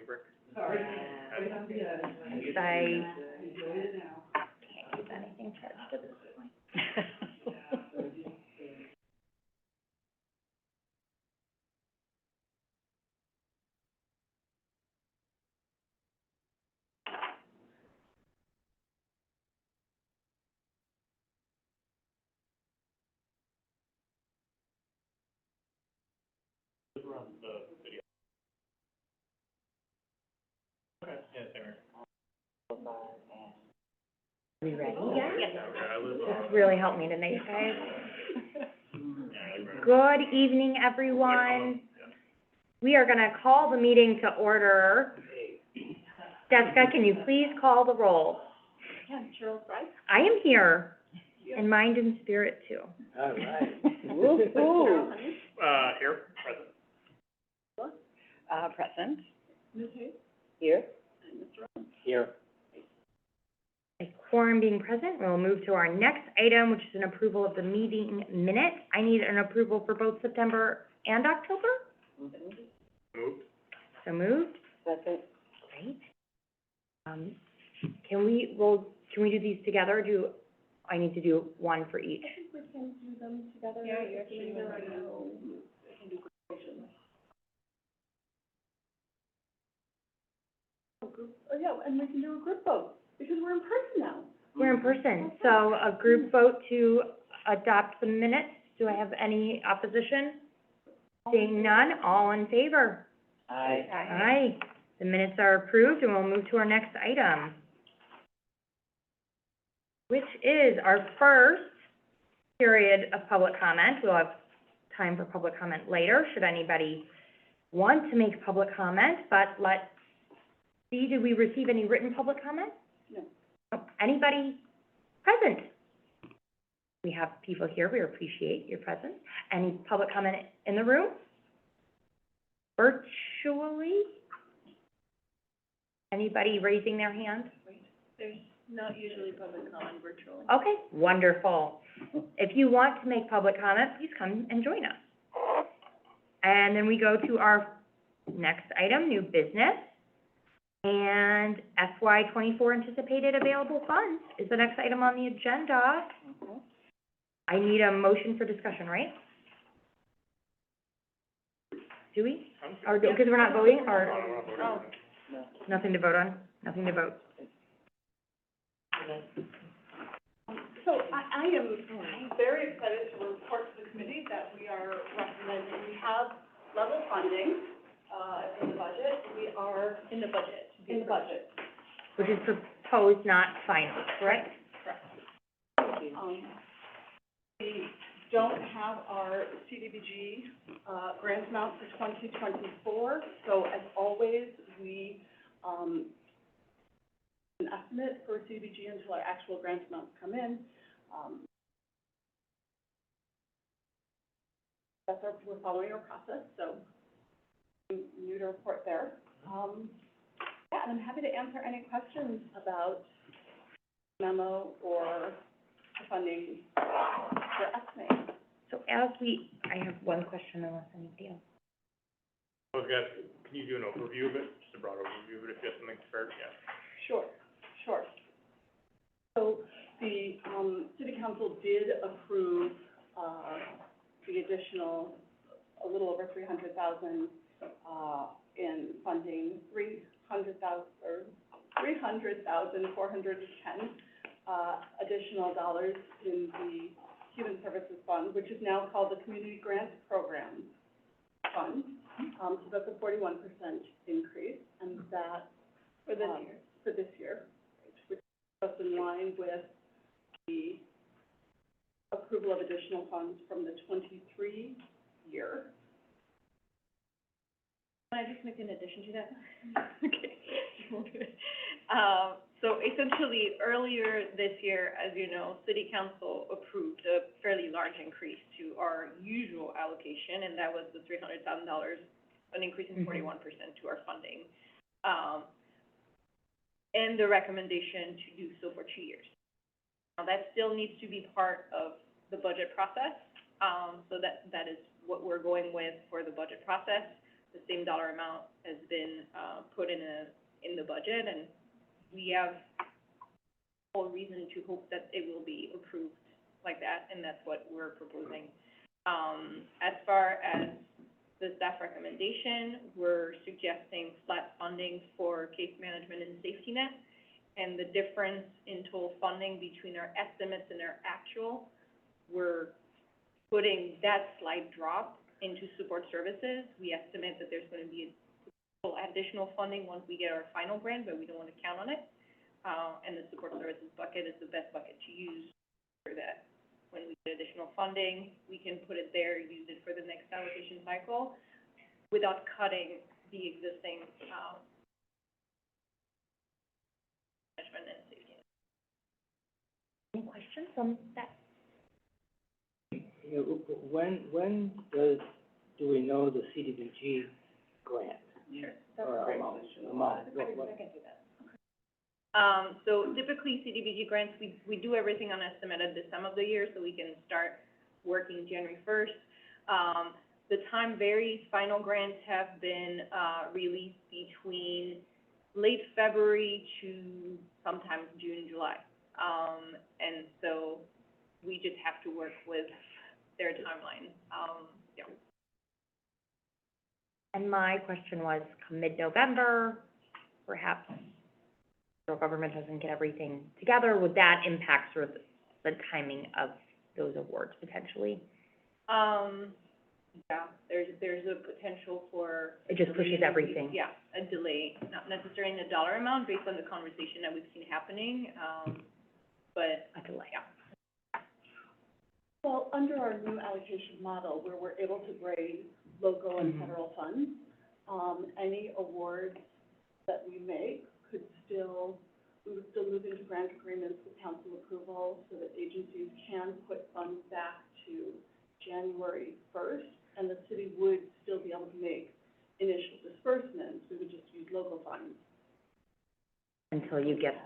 break? Sorry. I can't keep anything charged at this point. Run the video. Okay, yeah, there. Are we ready? Yeah, I live This really helped me tonight, guys. Good evening, everyone. We are gonna call the meeting to order. Jessica, can you please call the roll? Yeah, Cheryl Price. I am here, in mind and spirit too. All right. Carol Honey. Here, present. Present. Ms. Hayes. Here? And Mr. Rollins. Here. A quorum being present, we'll move to our next item, which is an approval of the meeting minutes. I need an approval for both September and October. Moved. So moved. Second. Great. Can we do these together, or do I need to do one for each? I think we can do them together. Yeah, you actually There want are to- no, I can do corrections. Yeah, and we can do a group vote, because we're in person now. We're in person, so a group vote to adopt the minutes. Do I have any opposition? Seeing none, all in favor? Aye. Aye. The minutes are approved, and we'll move to our next item, which is our first period of public comment. We'll have time for public comment later, should anybody want to make public comment, but let's see, did we receive any written public comment? No. Anybody present? We have people here, we appreciate your presence. Any public comment in the room? Virtually? Anybody raising their hand? There's not usually public comment virtually. Okay, wonderful. If you want to make public comment, please come and join us. And then we go to our next item, new business. And FY '24 anticipated available funds is the next item on the agenda. I need a motion for discussion, right? Do we? Or, because we're not voting, or Oh, nothing to vote on? Nothing to vote. So I am very excited to report to the committee that we are recommending, we have level funding, in the budget. We are in the budget. in the budget. Which is proposed, not final, correct? We don't have our CDBG, grant amount for 2024, so as always, we, an estimate for CDBG until our actual grant amounts come in. We're following our process, so new to report there. Yeah, and I'm happy to answer any questions about memo or the funding for estimating. So I have one question unless anybody else. I was gonna, can you do an overview of it, just a broad overview of it, if you have something to start, yeah. Sure. So the, city council did approve, the additional, a little over 300,000, in funding, 300,410, additional dollars in the Human Services Fund, which is now called the Community Grant Program Fund. So that's a 41% increase, and that, For this year. for this year, which is in line with the approval of additional funds from the 23 year. Can I just make an addition to that? Okay. So essentially, earlier this year, as you know, City Council approved a fairly large increase to our usual allocation, and that was the $300,000, an increase in 41% to our funding. And the recommendation to do so for 2 years. Now, that still needs to be part of the budget process, so that is what we're going with for the budget process. the same dollar amount has been, put in the budget, and we have all reason to hope that it will be approved like that, and that's what we're proposing. As far as the staff recommendation, we're suggesting flat funding for case management and safety net, and the difference in total funding between our estimates and our actual, we're putting that slight drop into support services. We estimate that there's gonna be additional funding once we get our final grant, but we don't wanna count on it. And the support services bucket is the best bucket to use for that. When we get additional funding, we can put it there, use it for the next allocation cycle without cutting the existing, management and safety. Any questions on that? Yeah, when do we know the CDBG grant? Sure. Or amount? What- So typically CDBG grants, we do everything on estimate at this time of the year, so we can start working January 1st. The time varies. Final grants have been, released between late February to sometimes June, July. And so we just have to work with their timeline. Yeah. And my question was, come mid-November, perhaps the federal government doesn't get everything together, would that impact sort of the timing of those awards potentially? Yeah, there's a potential for. It just pushes everything. Yeah, a delay, not necessarily in the dollar amount based on the conversation that we've seen happening, but, A delay. yeah. Well, under our new allocation model, where we're able to grade local and federal funds, any awards that we make we would still move into grant agreements with council approval so that agencies can put funds back to January 1st, and the city would still be able to make initial disbursements. We would just use local funds. Until you get,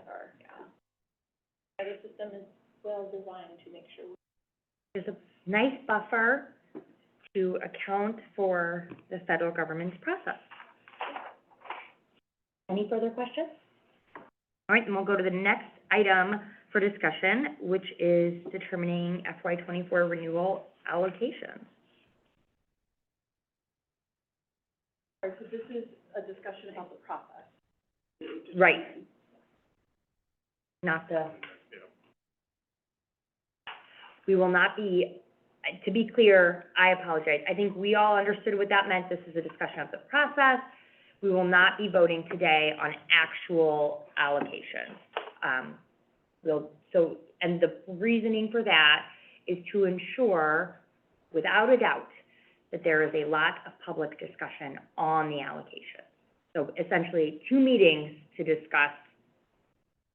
The system is well designed to make sure. there's a nice buffer to account for the federal government's process. Any further questions? All right, then we'll go to the next item for discussion, which is determining FY '24 renewal allocations. All right, so this is a discussion about the process. Right. Not the, we will not be, to be clear, I apologize. I think we all understood what that meant. This is a discussion of the process. We will not be voting today on actual allocations. And the reasoning for that is to ensure, without a doubt, that there is a lot of public discussion on the allocation. So essentially, 2 meetings to discuss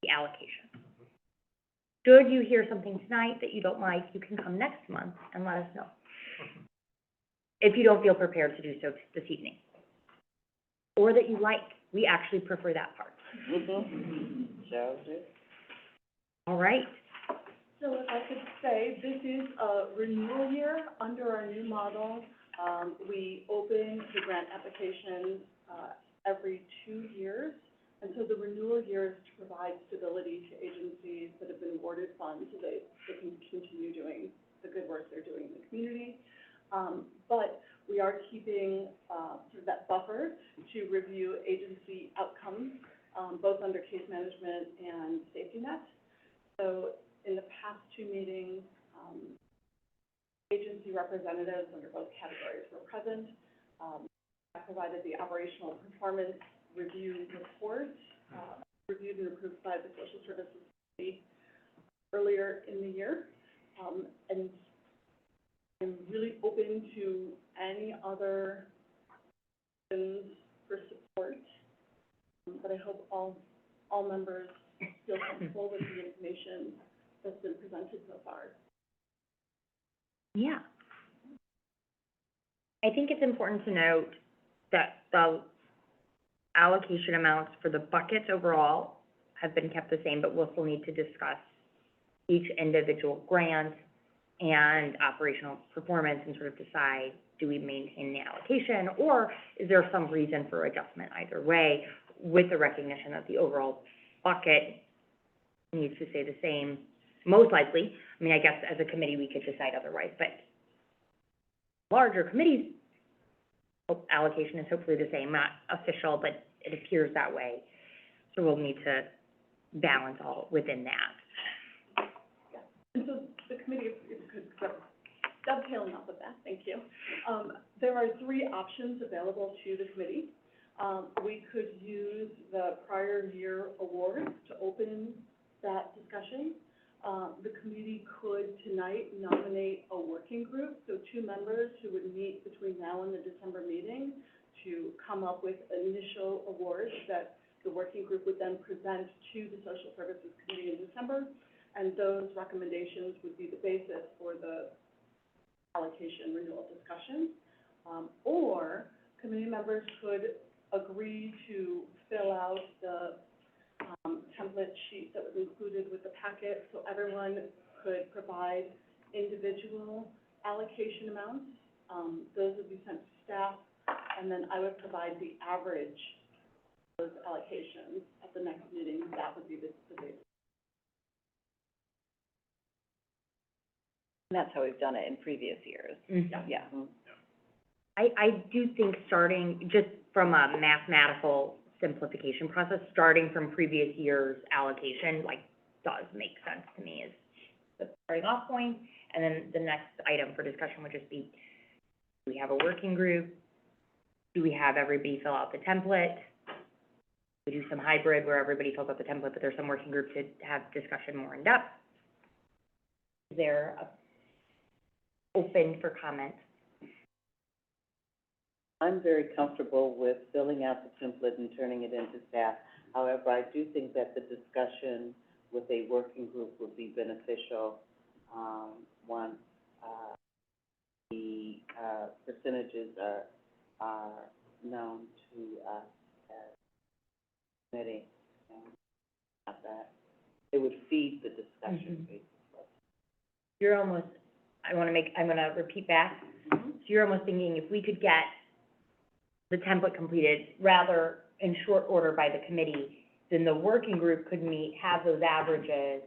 the allocation. Should you hear something tonight that you don't like, you can come next month and let us know. If you don't feel prepared to do so this evening. Or that you like, we actually prefer that part. Sounds good. All right, So if I could say, this is a renewal year under our new model. We open the grant applications, every 2 years. And so the renewal year is to provide stability to agencies that have been awarded funds so they can continue doing the good work they're doing in the community. But we are keeping, sort of that buffer to review agency outcomes, both under case management and safety net. So in the past 2 meetings, agency representatives under both categories were present. I provided the operational performance review report, reviewed and approved by the Social Services Committee earlier in the year. And I'm really open to any other options for support, but I hope all members feel comfortable with the information that's been presented so far. yeah. I think it's important to note that the allocation amounts for the buckets overall have been kept the same, but we'll still need to discuss each individual grant and operational performance and sort of decide, do we maintain the allocation, or is there some reason for adjustment either way, with the recognition that the overall bucket needs to stay the same, most likely. I mean, I guess as a committee, we could decide otherwise, but larger committees, allocation is hopefully the same, not official, but it appears that way. So we'll need to balance all within that. And so the committee, if you could, dovetailing off of that, thank you. There are three options available to the committee. We could use the prior year award to open that discussion. The committee could tonight nominate a working group, so 2 members who would meet between now and the December meeting to come up with initial awards that the working group would then present to the Social Services Committee in December, and those recommendations would be the basis for the allocation renewal discussion. Or committee members could agree to fill out the template sheet that was included with the packet, so everyone could provide individual allocation amounts. Those would be sent to staff, and then I would provide the average of those allocations at the next meeting. That would be the basis. And that's how we've done it in previous years. Mhm. Yeah. I do think starting, just from a mathematical simplification process, starting from previous year's allocation, like, does make sense to me as the starting off point. And then the next item for discussion would just be, do we have a working group? Do we have everybody fill out the template? We do some hybrid where everybody fills out the template, but there's some working group to have discussion more in depth. Is there a open for comment? I'm very comfortable with filling out the template and turning it into staff. However, I do think that the discussion with a working group would be beneficial, once, the, percentages are known to us as committee. And not that, it would feed the discussion, Mhm. basically. You're almost, I'm gonna repeat back. So you're almost thinking if we could get the template completed rather in short order by the committee, then the working group could meet, have those averages,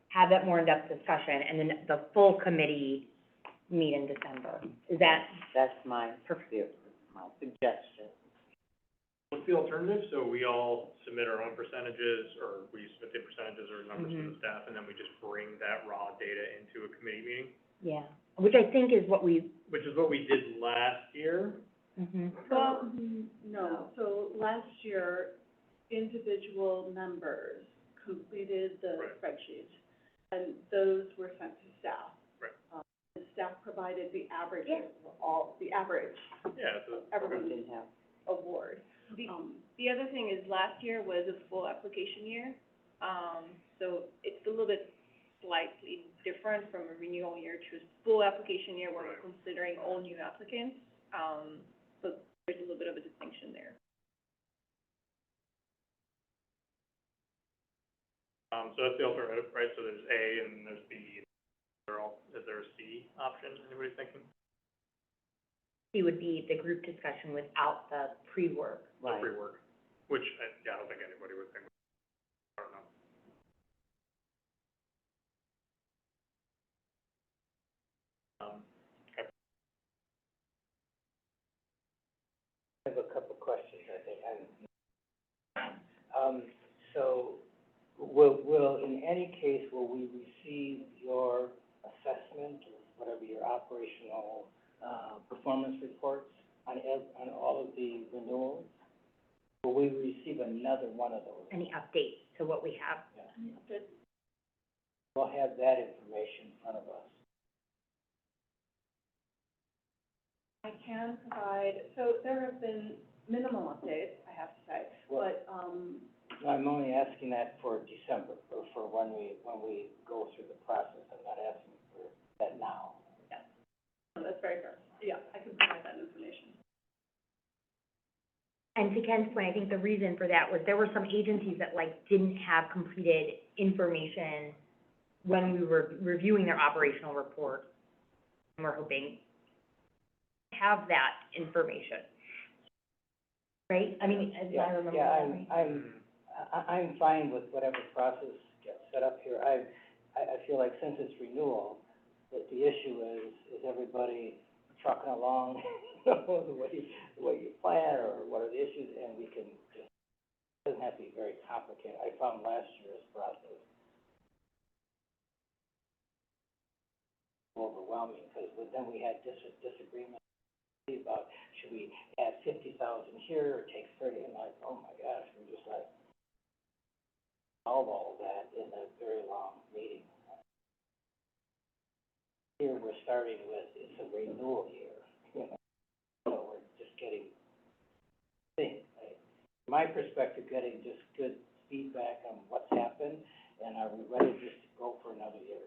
have that more in-depth discussion, and then the full committee meet in December. Is that That's my, perfect? my suggestion. What's the alternative? So we all submit our own percentages, or we submit the percentages or numbers to the staff, and then we just bring that raw data into a committee meeting, Yeah, which I think is what we, which is what we did last year. Well, no, so last year, individual members completed the Right. spreadsheet, and those were sent to staff. Right. The staff provided the averages, Yeah. the average Yeah, so. We everyone's didn't have, award. The other thing is, last year was a full application year, so it's a little bit slightly different from a renewal year to a full application year where we're considering all new applicants. So there's a little bit of a distinction there. So that's the alternative, right? So there's A and there's B. Is there a C option, anybody thinking? C would be the group discussion without the pre-work. The right. pre-work, which, I don't think anybody would think, I don't know. Okay. I have a couple of questions, I think. So, will, in any case, will we receive your assessment, or whatever, your operational, performance reports on all of the renewals? Will we receive another one of those? Any updates to what we have? We'll have that information in front of us. I can provide, so there have been minimal updates, I have to say, but, No, I'm only asking that for December, or for when we go through the process. I'm not asking for that now. that's very fair. Yeah, I can provide that information. And to Ken's point, I think the reason for that was there were some agencies that didn't have completed information when we were reviewing their operational report And we're hoping to have that information. Right? I mean, as I remember Yeah, that, right? I'm fine with whatever process gets set up here. I feel like since it's renewal, that the issue is everybody trucking along, the way you plan, or what are the issues, and we can just, it doesn't have to be very complicated. I found last year's process overwhelming, because then we had disagreement about, should we add 50,000 here, or take 30, and like, oh my gosh, we're just like, solve all of that in a very long meeting. Here, we're starting with, it's a renewal year, you know, so we're just getting things, right? From my perspective, getting just good feedback on what's happened, and are we ready just to go for another year?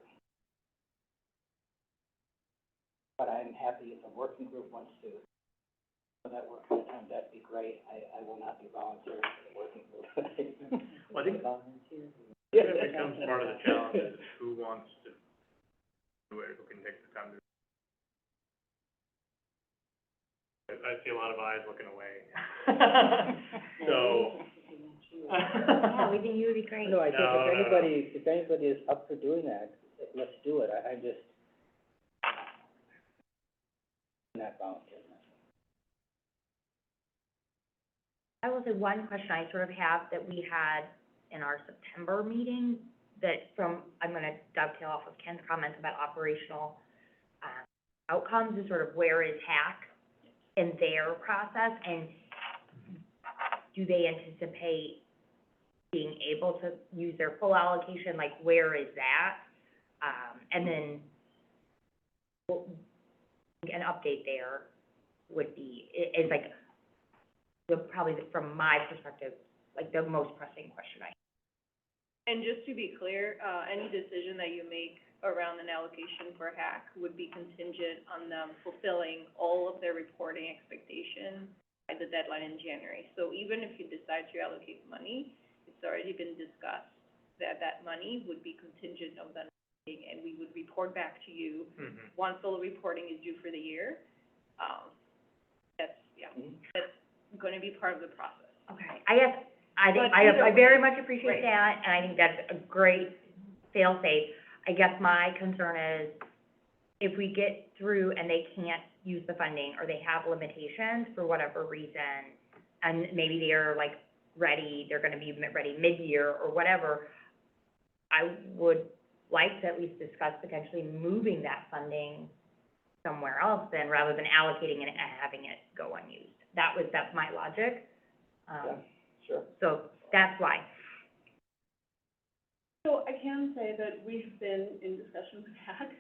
But I'm happy if a working group wants to, for that work time, that'd be great. I will not be volunteering for the working group. Well, I think Volunteer. it becomes part of the challenge is who wants to do it, who can take the time to. I see a lot of eyes looking away. So. Yeah, we think you would be great. No, I think No, no, no. if anybody is up for doing that, let's do it. I'm just not volunteering. I will say one question I sort of have that we had in our September meeting, that I'm gonna dovetail off of Ken's comments about operational, outcomes, is sort of where is HAC in their process, and do they anticipate being able to use their full allocation, like, where is that? And then, an update there would be, is like, probably from my perspective, like, the most pressing question I have. And just to be clear, any decision that you make around an allocation for HAC would be contingent on them fulfilling all of their reporting expectations by the deadline in January. So even if you decide to allocate money, it's already been discussed that that money would be contingent of them, and we would report back to you once all the reporting is due for the year. That's gonna be part of the process. Okay, I guess, But I either very way, much appreciate right. that, and I think that's a great fail-safe. I guess my concern is, if we get through and they can't use the funding, or they have limitations for whatever reason, and maybe they're like ready, they're gonna be ready mid-year or whatever, I would like to at least discuss potentially moving that funding somewhere else then, rather than allocating it and having it go unused. That's my logic. Yeah, sure. So that's why. So I can say that we've been in discussion with HAC,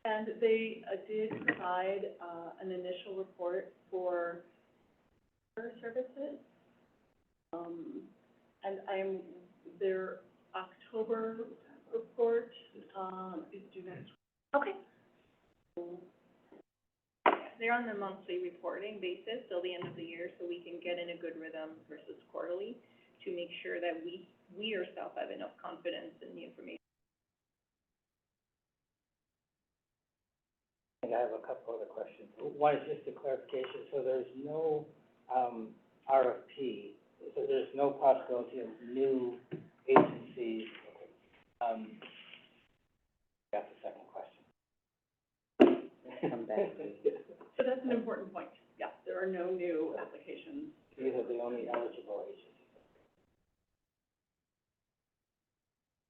and they did provide an initial report for their services. And their October report is due next Okay. They're on the monthly reporting basis till the end of the year, so we can get in a good rhythm versus quarterly, to make sure that we ourselves have enough confidence in the information. I think I have a couple other questions. One is just a clarification, so there's no, RFP, so there's no possibility of new agencies, got the second question. Come back. So that's an important point. Yeah, there are no new applications. These are the only eligible agencies.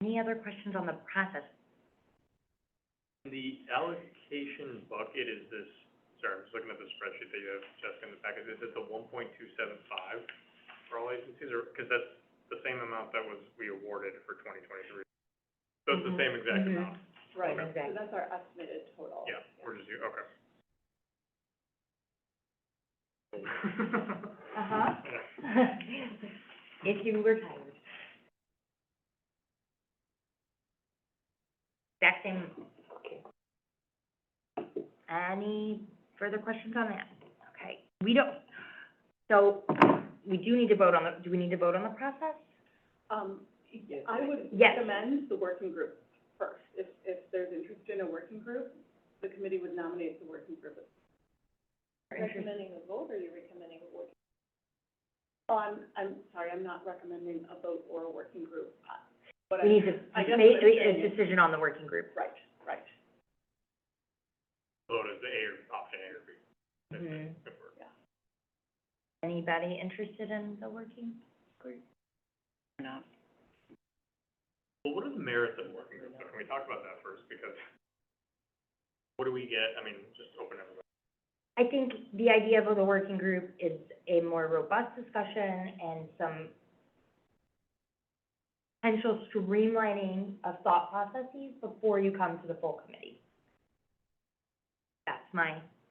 Any other questions on the process? The allocation bucket is this, sorry, I'm just looking at the spreadsheet that you have, Jessica, in the packet, is it the 1.275 for all agencies, or, because that's the same amount that we awarded for 2023. So it's the same exact amount? Right, Okay. so that's our estimated total. Yeah, we're just, okay. Uh-huh. If you were tired. Exact same. Any further questions on that? Okay, so, we do need to vote on do we need to vote on the process? I would Yes. recommend the working group first. If there's interest in a working group, the committee would nominate the working group. Recommending a vote, or you're recommending a working? Oh, I'm sorry, I'm not recommending a vote or a working group. What We need to I guess make what I'm saying a is- decision on the working group. Right, right. Vote is the A or option A or B. Mhm. If we're- Anybody interested in the working group? No. Well, what are the merits of working groups? So can we talk about that first? Because what do we get? I mean, just open everybody. I think the idea of the working group is a more robust discussion and some potential streamlining of thought processes before you come to the full committee.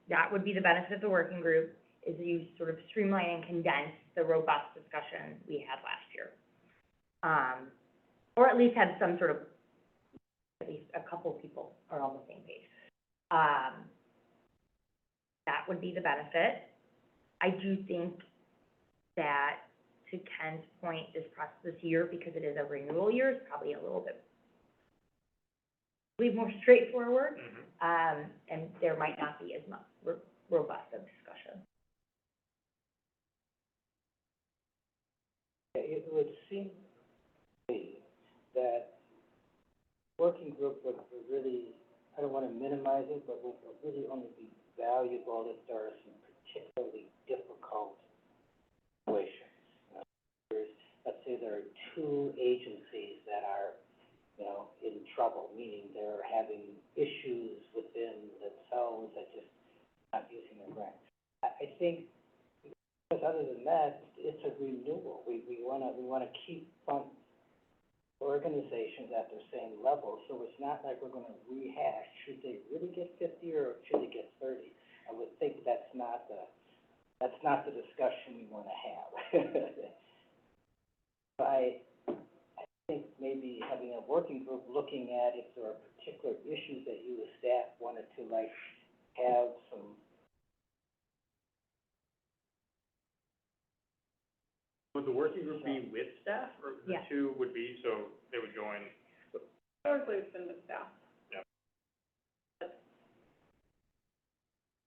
That would be the benefit of the working group, is you sort of streamline and condense the robust discussion we had last year. Or at least have some sort of, at least a couple people are on the same page. That would be the benefit. I do think that, to Ken's point, this process this year, because it is a renewal year, is probably a little bit more straightforward, and there might not be as much robust of discussion. It would seem to me that working group would really, I don't wanna minimize it, but would really only be valuable if there are some particularly difficult situations. Let's say there are two agencies that are, in trouble, meaning they're having issues within themselves that just not using their grants. I think, because other than that, it's a renewal. We wanna keep organizations at their same level, so it's not like we're gonna rehash, should they really get 50 or should they get 30? I would think that's not the discussion we wanna have. I think maybe having a working group looking at if there are particular issues that you as staff wanted to have some. Would the working group be with staff, or the Yeah. two would be, so they would join? Historically, it's been with staff.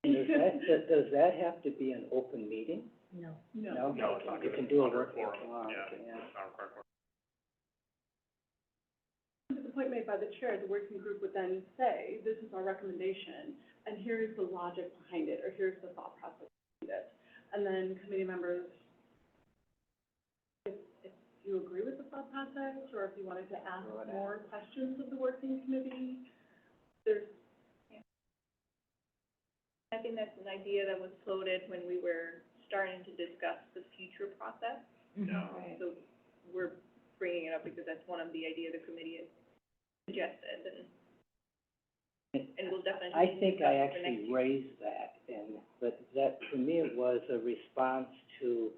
Does that have to be an open meeting? No. No. No, it's not You gonna can be do a under working, forum. oh, Yeah, okay, yeah. it's not required for. To the point made by the chair, the working group would then say, this is our recommendation, and here's the logic behind it, or here's the thought process behind it. And then committee members, if you agree with the thought process, or if you wanted to ask more questions of the working committee, there's, I think that's an idea that was floated when we were starting to discuss the future process. Mhm. So we're bringing it up because that's one of the ideas the committee has suggested, and we'll definitely I think discuss I it for next actually year. raised that, but that, to me, it was a response to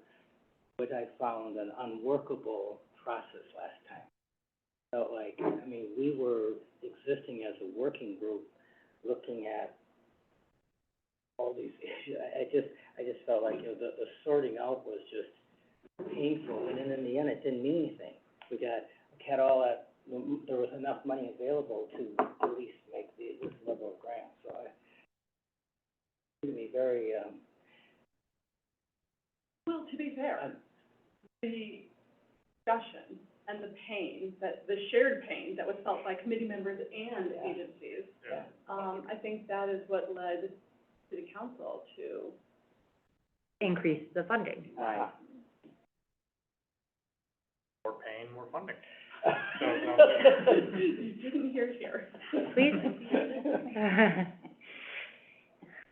what I found an unworkable process last time. Felt like, we were existing as a working group, looking at all these issues. I just felt like, the sorting out was just painful, and then in the end, it didn't mean anything. We had all that, there was enough money available to at least make this level of grant, so it seemed to me very, well, to be fair, the discussion and the pain, the shared pain that was felt by committee members and Yeah. agencies, Yeah. I think that is what led city council to, Increase the funding. right. More pain, more funding. you didn't hear it here. Please.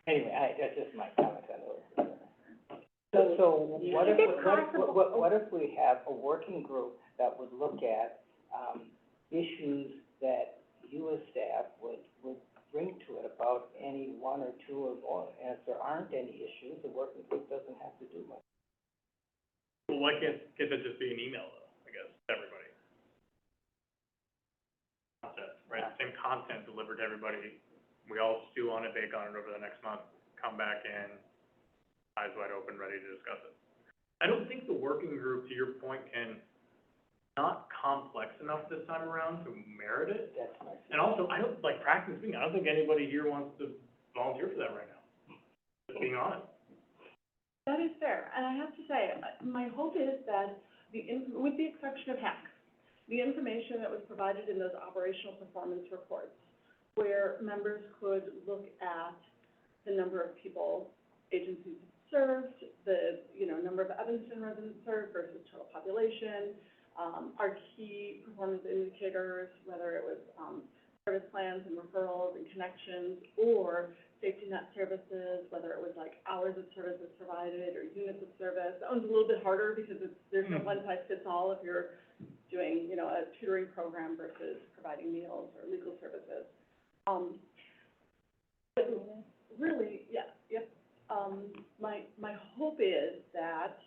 Anyway, that's just my comment on it. So what if, Is it possible- what if we have a working group that would look at, issues that you as staff would bring to it about any one or two or more? And if there aren't any issues, the working group doesn't have to do much. Well, why can't that just be an email though, I guess, to everybody? Content, right, same content delivered to everybody, we all stew on it, bake on it over the next month, come back in, eyes wide open, ready to discuss it. I don't think the working group, to your point, can not complex enough this time around to merit it. That's my. And also, I don't, like, practically speaking, I don't think anybody here wants to volunteer for that right now, just being honest. That is fair, and I have to say, my hope is that with the exception of HAC, the information that was provided in those operational performance reports, where members could look at the number of people agencies served, the, number of Evanston residents served versus total population, our key performance indicators, whether it was, service plans and referrals and connections, or safety net services, whether it was like hours of services provided or units of service. That one's a little bit harder because there's no one size fits all if you're doing, a tutoring program versus providing meals or legal services. But really, yep. My hope is that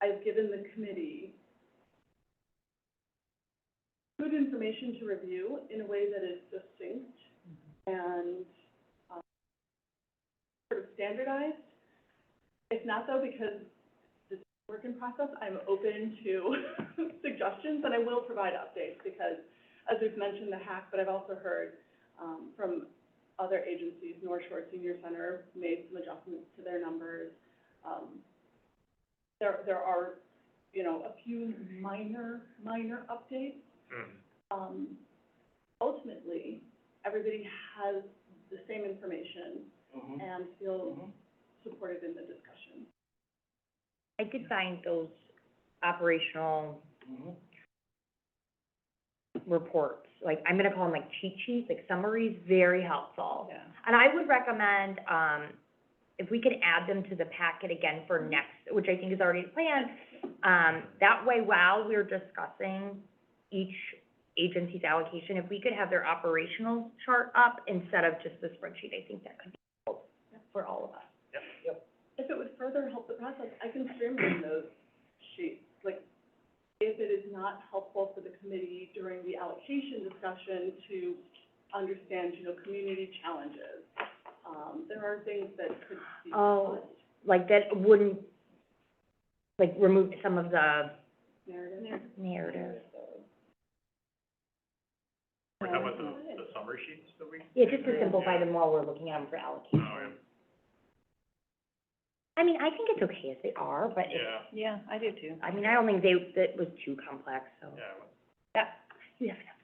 I've given the committee good information to review in a way that is succinct and sort of standardized. If not though, because this is a work in process, I'm open to suggestions, and I will provide updates because, as we've mentioned the HAC, but I've also heard from other agencies, North Shore Senior Center made some adjustments to their numbers. There are, a few minor updates. Ultimately, everybody has the same information and feels supported in the discussion. I did find those operational reports, like, I'm gonna call them like cheat sheets, like summaries, very helpful. Yeah. And I would recommend, if we could add them to the packet again for next, which I think is already planned, that way, while we're discussing each agency's allocation, if we could have their operational chart up instead of just the spreadsheet, I think that could be helpful for all of us. If it would further help the process, I can streamline those sheets. Like, if it is not helpful for the committee during the allocation discussion to understand, community challenges, there are things that could be. Oh, like that wouldn't, like, remove some of the narrative. We're talking about the summary sheets that we. Yeah, just to simplify them while we're looking at them for allocation. Oh, yeah. I mean, I think it's okay as they are, but it's, Yeah, I do too. I mean, I don't think that was too complex, so. Yeah. You have enough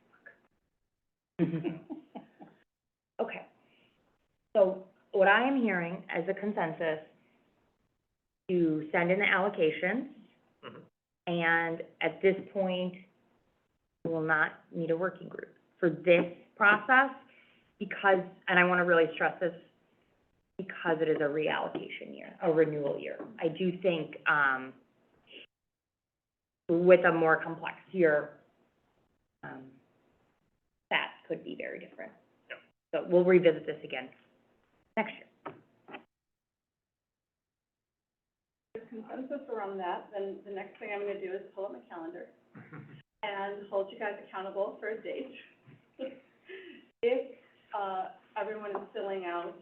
work. Okay. So what I am hearing as a consensus, to send in the allocations, and at this point, we will not need a working group for this process, because, and I wanna really stress this, because it is a reallocation year, a renewal year. I do think, with a more complex year, that could be very different. Yeah. So we'll revisit this again next year. There's consensus around that, then the next thing I'm gonna do is pull up my calendar and hold you guys accountable for a date. If, everyone is filling out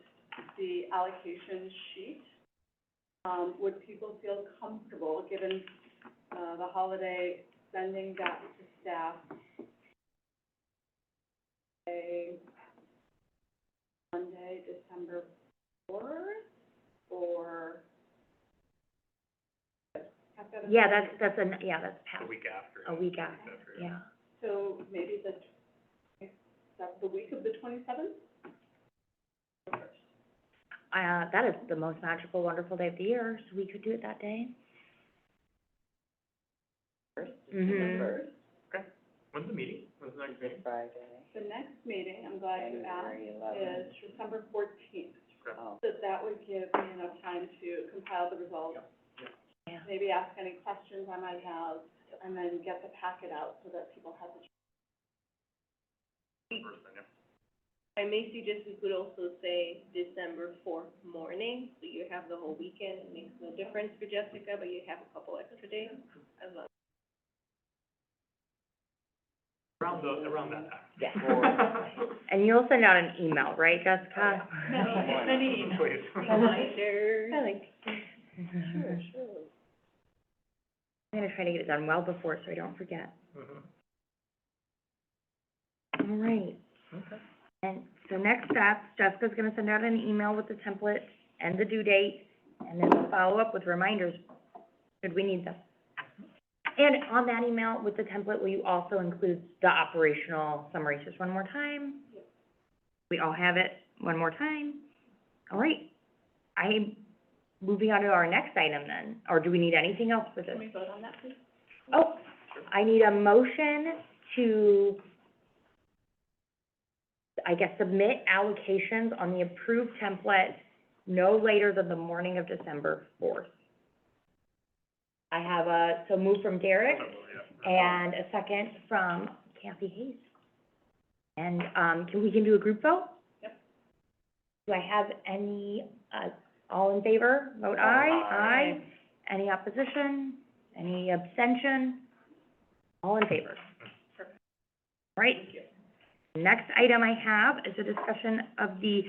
the allocation sheet, would people feel comfortable, given, the holiday, sending that to staff, say, Monday, December 4th, or? Yeah, that's A past, week after. a week after, yeah. So maybe that's the week of the 27th? That is the most magical, wonderful day of the year, so we could do it that day. December 1st. When's the meeting? When's the next meeting? Friday, The next meeting, I'm glad you asked, January is 11th. December 14th. Oh, So that would give me enough time to compile the results, Yeah. maybe ask any questions I might have, and then get the packet out so that people have the. First thing, yeah. I may suggest we could also say December 4th morning, so you have the whole weekend. It makes no difference for Jessica, but you have a couple extra days as well. Around that time. Yeah. And you'll send out an email, right, Jessica? Many Please. reminders. I like. sure. I'm gonna try to get it done well before, so I don't forget. Mhm. All right. Okay. And so next step, Jessica's gonna send out an email with the template and the due date, and then we'll follow up with reminders, should we need them. And on that email with the template, will you also include the operational summaries, just one more time? We all have it, one more time? All right. I'm moving on to our next item then, or do we need anything else for this? Can we vote on that, please? Oh, I need a motion to, I guess, submit allocations on the approved template no later than the morning of December 4th. I have so move from Derek and a second from Kathy Hayes. And, we can do a group vote? Yep. Do I have any, all in favor? Vote aye. Aye. Any opposition? Any abstention? All in favor? Perfect. All right. Thank you. Next item I have is a discussion of the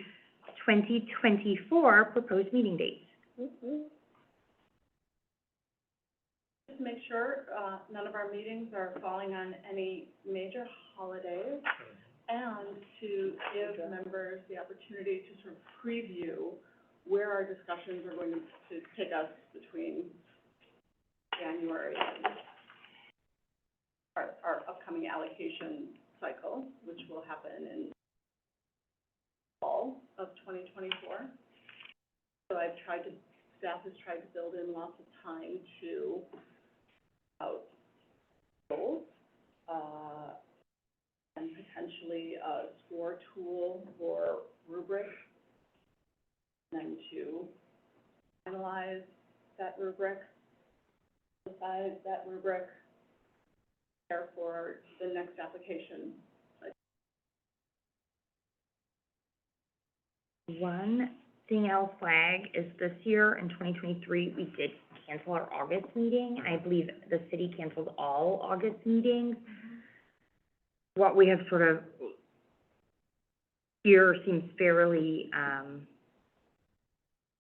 2024 proposed meeting dates. Just to make sure, none of our meetings are falling on any major holidays, and to give members the opportunity to sort of preview where our discussions are going to take us between January and our upcoming allocation cycle, which will happen in fall of 2024. So staff has tried to build in lots of time to goals, and potentially a score tool or rubric, and then to analyze that rubric, decide that rubric, prepare for the next application. One thing I'll flag is this year in 2023, we did cancel our August meeting. I believe the city canceled all August meetings. What we have sort of here seems fairly,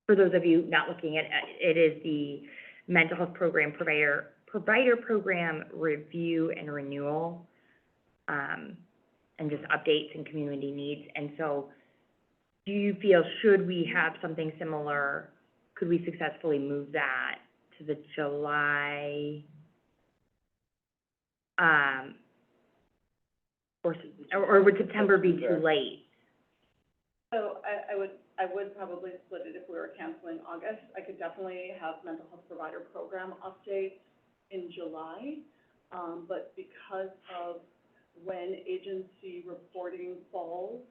for those of you not looking at it, is the mental health program provider program review and renewal, and just updates and community needs. And so, do you feel, should we have something similar, could we successfully move that to the July, or would September be too late? So I would probably split it if we were canceling August. I could definitely have mental health provider program updates in July, but because of when agency reporting falls,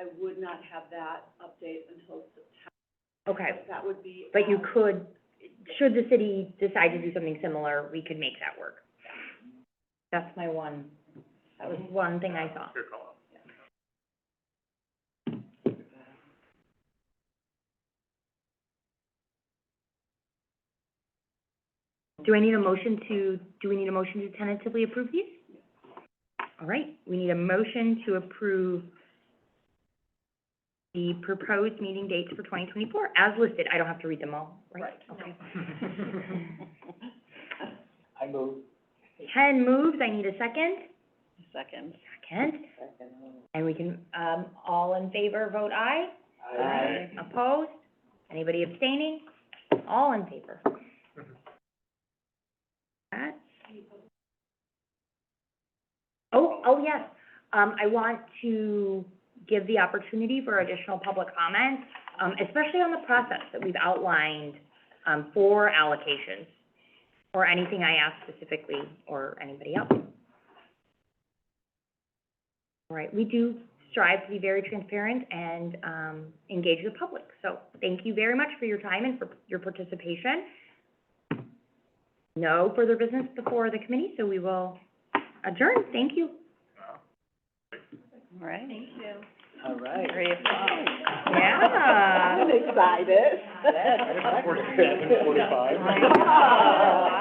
I would not have that update until September. Okay, That would be. but you could, should the city decide to do something similar, we could make that work. That's my one, that was one thing I saw. Good call. Do we need a motion to tentatively approve these? All right, we need a motion to approve the proposed meeting dates for 2024 as listed. I don't have to read them all, right? Right. Okay. I move. Ken moves, I need a second. Second. Second, and we can, all in favor, vote aye. Aye. Opposed? Anybody abstaining? All in favor. That. Oh, yes, I want to give the opportunity for additional public comment, especially on the process that we've outlined, for allocations, or anything I asked specifically, or anybody else. All right, we do strive to be very transparent and, engage the public, so thank you very much for your time and for your participation. No further business before the committee, so we will adjourn. Thank you. All right. Thank you. All right. Very fun. Yeah. I'm excited. Yes. 7:45. Wow.